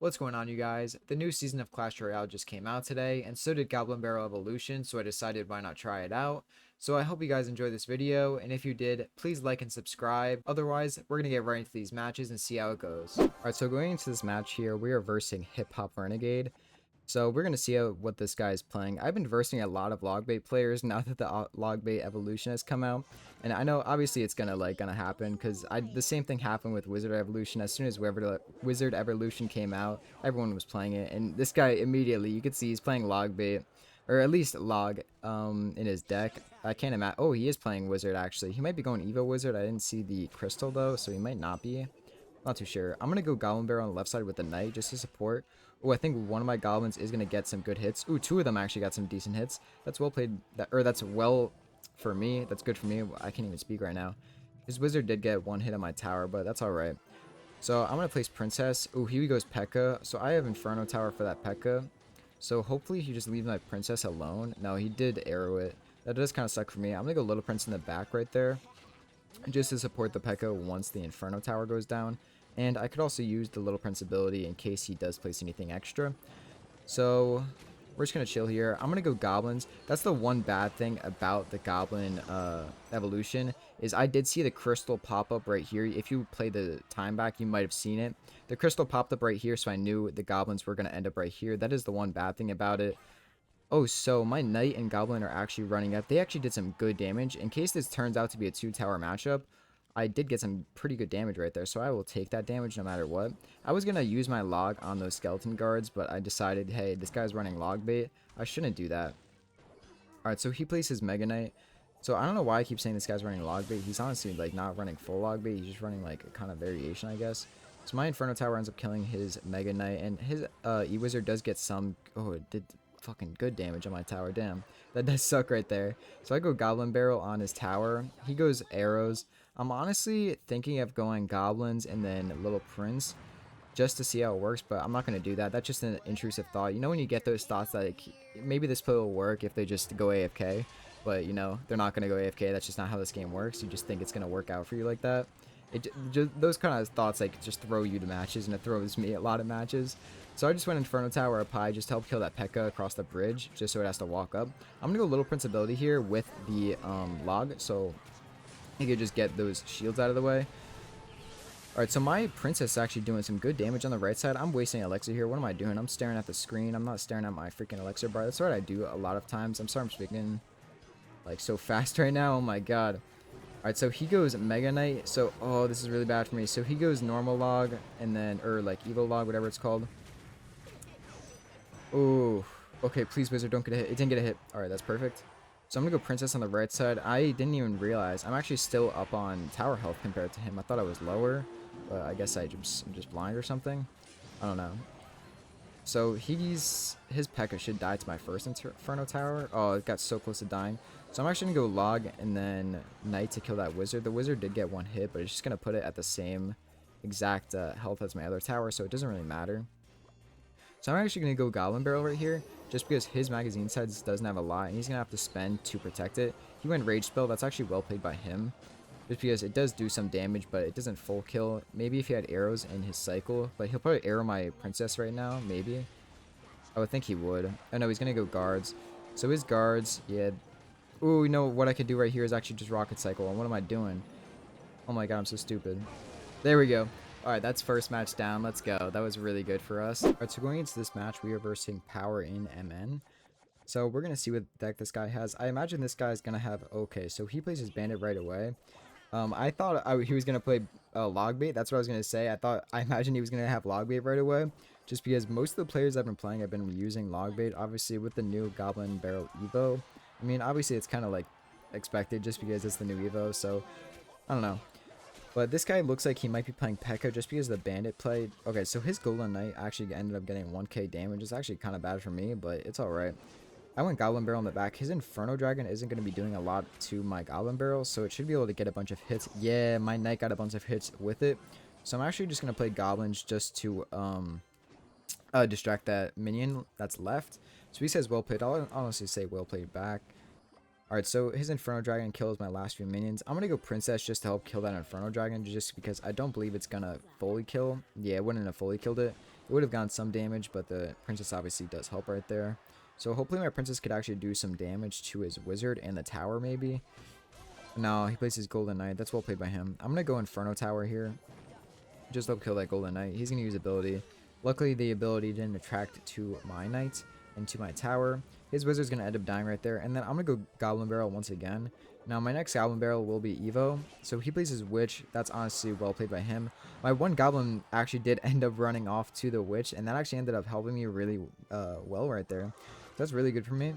What's going on, you guys? The new season of Clash Royale just came out today, and so did Goblin Barrel Evolution, so I decided why not try it out. So I hope you guys enjoyed this video, and if you did, please like and subscribe. Otherwise, we're going to get right into these matches and see how it goes. Alright, so going into this match here, we are versing Hip Hop Renegade. So we're going to see what this guy is playing. I've been versing a lot of Logbait players now that the Logbait Evolution has come out. And I know obviously it's gonna happen because the same thing happened with Wizard Evolution. As soon as Wizard Evolution came out, everyone was playing it. And this guy immediately, you could see he's playing Logbait. Or at least Log in his deck. I can't imagine. Oh, he is playing Wizard actually. He might be going Evo Wizard. I didn't see the Crystal though, so he might not be. Not too sure. I'm going to go Goblin Bear on the left side with the Knight just to support. Oh, I think one of my Goblins is going to get some good hits. Ooh, two of them actually got some decent hits. That's well played. That's well for me. That's good for me. I can't even speak right now. His Wizard did get one hit on my tower, but that's alright. So I'm going to place Princess. Ooh, here goes Pekka. So I have Inferno Tower for that Pekka. So hopefully he just leaves my Princess alone. No, he did arrow it. That does kind of suck for me. I'm going to go Little Prince in the back right there, just to support the Pekka once the Inferno Tower goes down. And I could also use the Little Prince ability in case he does place anything extra. So we're just going to chill here. I'm going to go Goblins. That's the one bad thing about the Goblin evolution is I did see the crystal pop up right here. If you play the time back, you might have seen it. The crystal popped up right here, so I knew the Goblins were going to end up right here. That is the one bad thing about it. Oh, so my Knight and Goblin are actually running up. They actually did some good damage. In case this turns out to be a 2-tower matchup, I did get some pretty good damage right there, so I will take that damage no matter what. I was going to use my log on those skeleton guards, but I decided, hey, this guy's running log bait. I shouldn't do that. Alright, so he plays his Mega Knight. So I don't know why I keep saying this guy's running log bait. He's honestly like not running full log bait. He's just running like a kind of variation, I guess. So my Inferno Tower ends up killing his Mega Knight, and his E-Wizard does get some... Oh, it did fucking good damage on my tower. Damn, that does suck right there. So I go Goblin Barrel on his tower. He goes arrows. I'm honestly thinking of going Goblins and then Little Prince just to see how it works, but I'm not going to do that. That's just an intrusive thought. You know when you get those thoughts that like, maybe this play will work if they just go AFK, but you know, they're not going to go AFK. That's just not how this game works. You just think it's going to work out for you like that. Those kind of thoughts like just throw you to matches, and it throws me a lot of matches. So I just went Inferno Tower up high just to help kill that Pekka across the bridge, just so it has to walk up. I'm going to go Little Prince ability here with the log, so he could just get those shields out of the way. Alright, so my Princess is actually doing some good damage on the right side. I'm wasting Elixir here. What am I doing? I'm staring at the screen. I'm not staring at my freaking Elixir bar. That's what I do a lot of times. I'm sorry I'm speaking like so fast right now. Oh my god. Alright, so he goes Mega Knight. So, oh, this is really bad for me. So he goes normal log and then, or like Evo log, whatever it's called. Oh, okay, please Wizard, don't get a hit. It didn't get a hit. Alright, that's perfect. So I'm going to go Princess on the right side. I didn't even realize. I'm actually still up on tower health compared to him. I thought I was lower, but I guess I'm just blind or something. I don't know. So his Pekka should die to my first Inferno Tower. Oh, it got so close to dying. So I'm actually going to go Log and then Knight to kill that Wizard. The Wizard did get one hit, but it's just going to put it at the same exact health as my other tower, so it doesn't really matter. So I'm actually going to go Goblin Barrel right here, just because his magazine size doesn't have a lot, and he's going to have to spend to protect it. He went Rage Spell. That's actually well played by him, just because it does do some damage, but it doesn't full kill. Maybe if he had arrows in his cycle, but he'll probably arrow my Princess right now, maybe. I would think he would. Oh no, he's going to go guards. So his guards, yeah. Ooh, you know what I could do right here is actually just Rocket Cycle. And what am I doing? Oh my god, I'm so stupid. There we go. Alright, that's first match down. Let's go. That was really good for us. Alright, so going into this match, we are versing Power in MN. So we're going to see what deck this guy has. I imagine this guy is going to have... Okay, so he plays his Bandit right away. I thought he was going to play Logbait. That's what I was going to say. I imagined he was going to have Logbait right away. Just because most of the players I've been playing have been using Logbait. Obviously, with the new Goblin Barrel Evo. I mean, obviously, it's kind of like expected just because it's the new Evo. So, I don't know. But this guy looks like he might be playing Pekka just because the Bandit played. Okay, so his Golden Knight actually ended up getting 1k damage. It's actually kind of bad for me, but it's alright. I went Goblin Barrel in the back. His Inferno Dragon isn't going to be doing a lot to my Goblin Barrel, so it should be able to get a bunch of hits. Yeah, my Knight got a bunch of hits with it. So I'm actually just going to play Goblins just to distract that minion that's left. So he says well played. I'll honestly say well played back. Alright, so his Inferno Dragon kills my last few minions. I'm going to go Princess just to help kill that Inferno Dragon, just because I don't believe it's going to fully kill. Yeah, it wouldn't have fully killed it. It would have gotten some damage, but the princess obviously does help right there. So hopefully my princess could actually do some damage to his wizard and the tower maybe. No, he plays his golden knight. That's well played by him. I'm going to go Inferno Tower here. Just help kill that golden knight. He's going to use ability. Luckily, the ability didn't attract to my knight and to my tower. His wizard's going to end up dying right there. And then I'm going to go Goblin Barrel once again. Now, my next Goblin Barrel will be Evo. So he plays his Witch. That's honestly well played by him. My one Goblin actually did end up running off to the Witch. And that actually ended up helping me really well right there. So that's really good for me.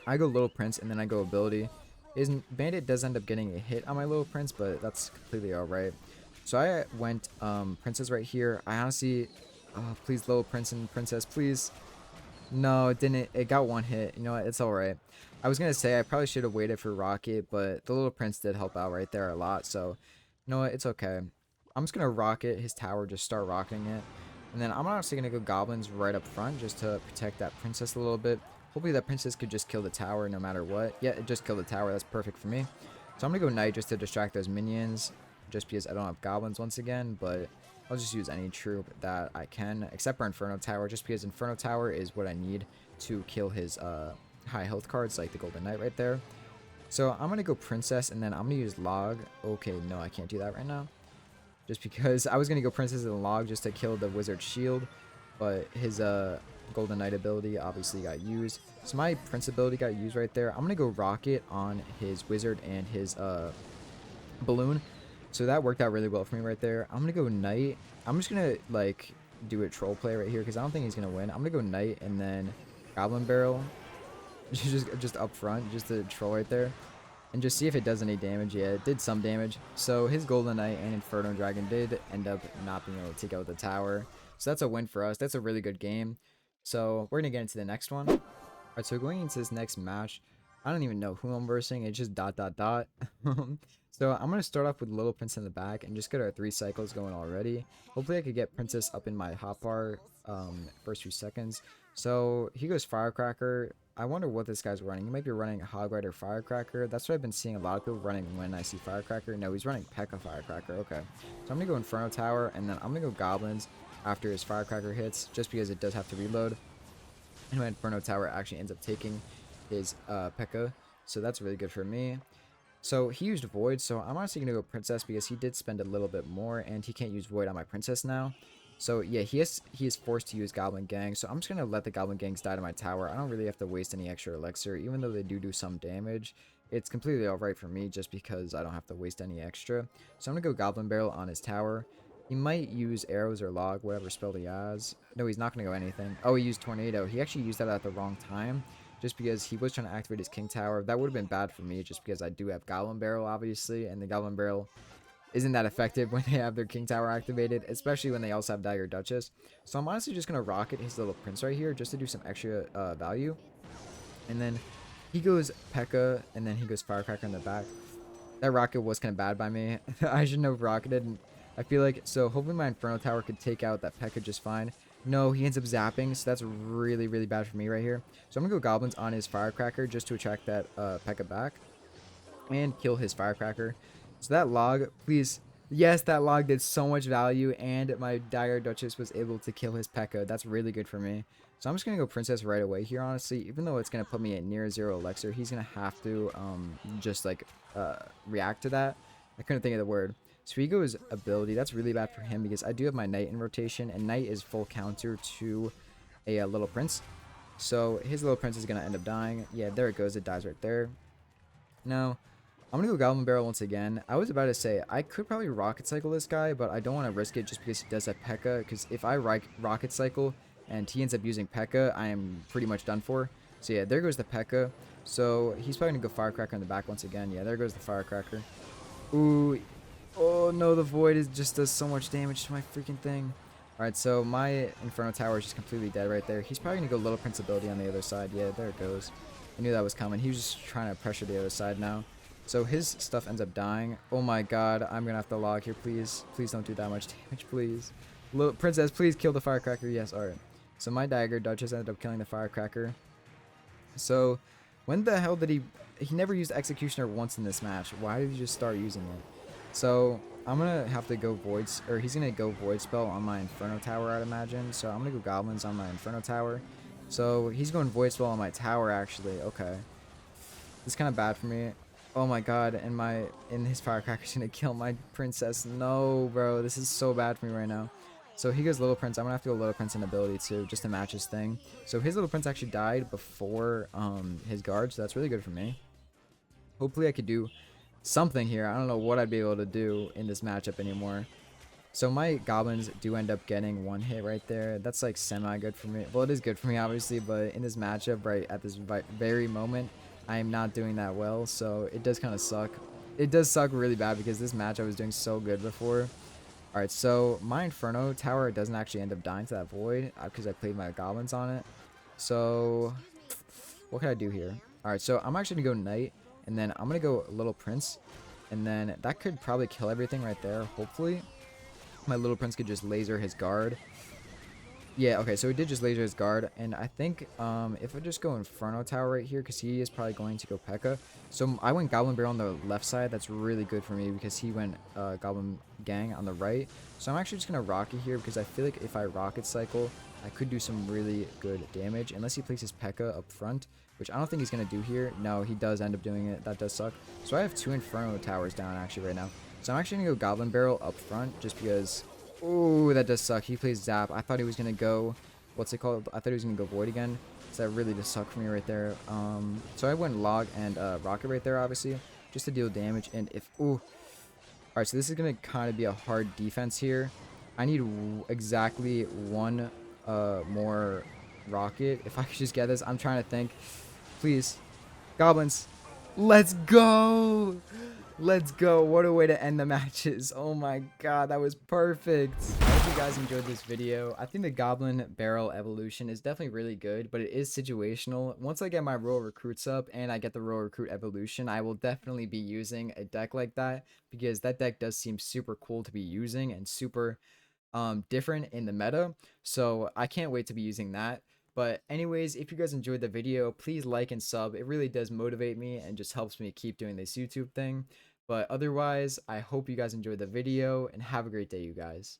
I go Little Prince and then I go ability. His Bandit does end up getting a hit on my Little Prince, but that's completely alright. So I went Princess right here. I honestly... please, Little Prince and Princess, please. No, it didn't. It got one hit. You know what? It's alright. I was going to say I probably should have waited for Rocket, but the Little Prince did help out right there a lot. So, you know what? It's okay. I'm just going to rocket his tower, just start rocketing it. And then I'm honestly going to go Goblins right up front just to protect that Princess a little bit. Hopefully that Princess could just kill the tower no matter what. Yeah, it just killed the tower. That's perfect for me. So I'm going to go Knight just to distract those minions. Just because I don't have Goblins once again. But I'll just use any troop that I can. Except for Inferno Tower. Just because Inferno Tower is what I need to kill his high health cards. Like the Golden Knight right there. So I'm going to go Princess. And then I'm going to use Log. Okay, no, I can't do that right now. Just because I was going to go Princess and Log just to kill the Wizard Shield. But his Golden Knight ability obviously got used. So my Prince ability got used right there. I'm going to go Rocket on his Wizard and his Balloon. So that worked out really well for me right there. I'm going to go Knight. I'm just going to like do a troll play right here because I don't think he's going to win. I'm going to go Knight and then Goblin Barrel. just up front, just a troll right there. And just see if it does any damage. Yeah, it did some damage. So his Golden Knight and Inferno Dragon did end up not being able to take out the tower. So that's a win for us. That's a really good game. So we're going to get into the next one. Alright, so going into this next match, I don't even know who I'm versing. It's just ... So I'm going to start off with Little Prince in the back and just get our 3 cycles going already. Hopefully I could get Princess up in my hotbar first few seconds. So he goes Firecracker. I wonder what this guy's running. He might be running Hog Rider Firecracker. That's what I've been seeing a lot of people running when I see Firecracker. No, he's running Pekka Firecracker. Okay. So I'm going to go Inferno Tower and then I'm going to go Goblins after his Firecracker hits just because it does have to reload. And my Inferno Tower actually ends up taking his Pekka. So that's really good for me. So he used Void, so I'm honestly going to go Princess because he did spend a little bit more and he can't use Void on my Princess now. So yeah, he is forced to use Goblin Gang, so I'm just going to let the Goblin Gangs die to my tower. I don't really have to waste any extra elixir, even though they do some damage. It's completely alright for me just because I don't have to waste any extra. So I'm going to go Goblin Barrel on his tower. He might use arrows or log, whatever spell he has. No, he's not going to go anything. Oh, he used Tornado. He actually used that at the wrong time. Just because he was trying to activate his King Tower. That would have been bad for me just because I do have Goblin Barrel, obviously. And the Goblin Barrel isn't that effective when they have their King Tower activated. Especially when they also have Dagger Duchess. So I'm honestly just going to rocket his Little Prince right here just to do some extra value. And then he goes Pekka. And then he goes Firecracker in the back. That rocket was kind of bad by me. I shouldn't have rocketed. And I feel like... So hopefully my Inferno Tower could take out that Pekka just fine. No, he ends up zapping, so that's really, really bad for me right here. So I'm going to go Goblins on his Firecracker just to attract that Pekka back. And kill his Firecracker. So that log, please. Yes, that log did so much value. And my Dagger Duchess was able to kill his Pekka. That's really good for me. So I'm just going to go Princess right away here, honestly. Even though it's going to put me at near 0 elixir, he's going to have to just like react to that. I couldn't think of the word. So he goes ability. That's really bad for him because I do have my Knight in rotation. And Knight is full counter to a Little Prince. So his Little Prince is going to end up dying. Yeah, there it goes. It dies right there. Now, I'm going to go Goblin Barrel once again. I was about to say, I could probably Rocket Cycle this guy. But I don't want to risk it just because he does have Pekka. Because if I Rocket Cycle and he ends up using Pekka, I am pretty much done for. So yeah, there goes the Pekka. So he's probably going to go Firecracker in the back once again. Yeah, there goes the Firecracker. Ooh. Oh no, the Void just does so much damage to my freaking thing. Alright, so my Inferno Tower is just completely dead right there. He's probably going to go Little Prince ability on the other side. Yeah, there it goes. I knew that was coming. He was just trying to pressure the other side now. So his stuff ends up dying. Oh my god, I'm going to have to log here, please. Please don't do that much damage, please. Little Princess, please kill the Firecracker. Yes, alright. So my Dagger Duchess ended up killing the Firecracker. So, when the hell did he... He never used Executioner once in this match. Why did he just start using it? So, I'm gonna have to go or he's gonna go void spell on my Inferno Tower, I'd imagine. So I'm gonna go goblins on my Inferno Tower. So he's going void spell on my tower, actually. Okay, it's kind of bad for me. Oh my god, and his Firecracker's gonna kill my princess. No, bro, this is so bad for me right now. So he goes Little Prince. I'm gonna have to go Little Prince in ability too, just to match his thing. So his Little Prince actually died before his guard, so that's really good for me. Hopefully I could do something here. I don't know what I'd be able to do in this matchup anymore. So my goblins do end up getting one hit right there. That's like semi good for me. Well, it is good for me obviously, but in this matchup right at this very moment, I am not doing that well. So it does kind of suck. It does suck really bad because this match I was doing so good before. All right, so my Inferno Tower doesn't actually end up dying to that void because I played my goblins on it. So what can I do here? All right, so I'm actually gonna go Knight, and then I'm gonna go Little Prince, and then that could probably kill everything right there. Hopefully my Little Prince could just laser his guard. Yeah, okay, so he did just laser his guard, and I think if I just go Inferno Tower right here, because he is probably going to go Pekka. So I went Goblin Barrel on the left side. That's really good for me because he went Goblin Gang on the right. So I'm actually just going to Rocket here because I feel like if I Rocket Cycle, I could do some really good damage, unless he places Pekka up front, which I don't think he's going to do here. No, he does end up doing it. That does suck. So I have 2 Inferno Towers down actually right now. So I'm actually going to go Goblin Barrel up front just because... Oh, that does suck. He plays Zap. I thought he was going to go... What's it called? I thought he was going to go Void again. So that really does suck for me right there. So I went Log and Rocket right there, obviously, just to deal damage. And if... Ooh. Alright, so this is going to kind of be a hard defense here. I need exactly one more Rocket. If I could just get this. I'm trying to think. Please. Goblins. Let's go! Let's go. What a way to end the matches. Oh my god, that was perfect. I hope you guys enjoyed this video. I think the Goblin Barrel evolution is definitely really good, but it is situational. Once I get my Royal Recruits up and I get the Royal Recruit evolution, I will definitely be using a deck like that because that deck does seem super cool to be using and super different in the meta. So I can't wait to be using that. But anyways, if you guys enjoyed the video, please like and sub. It really does motivate me and just helps me keep doing this YouTube thing. But otherwise, I hope you guys enjoyed the video and have a great day, you guys.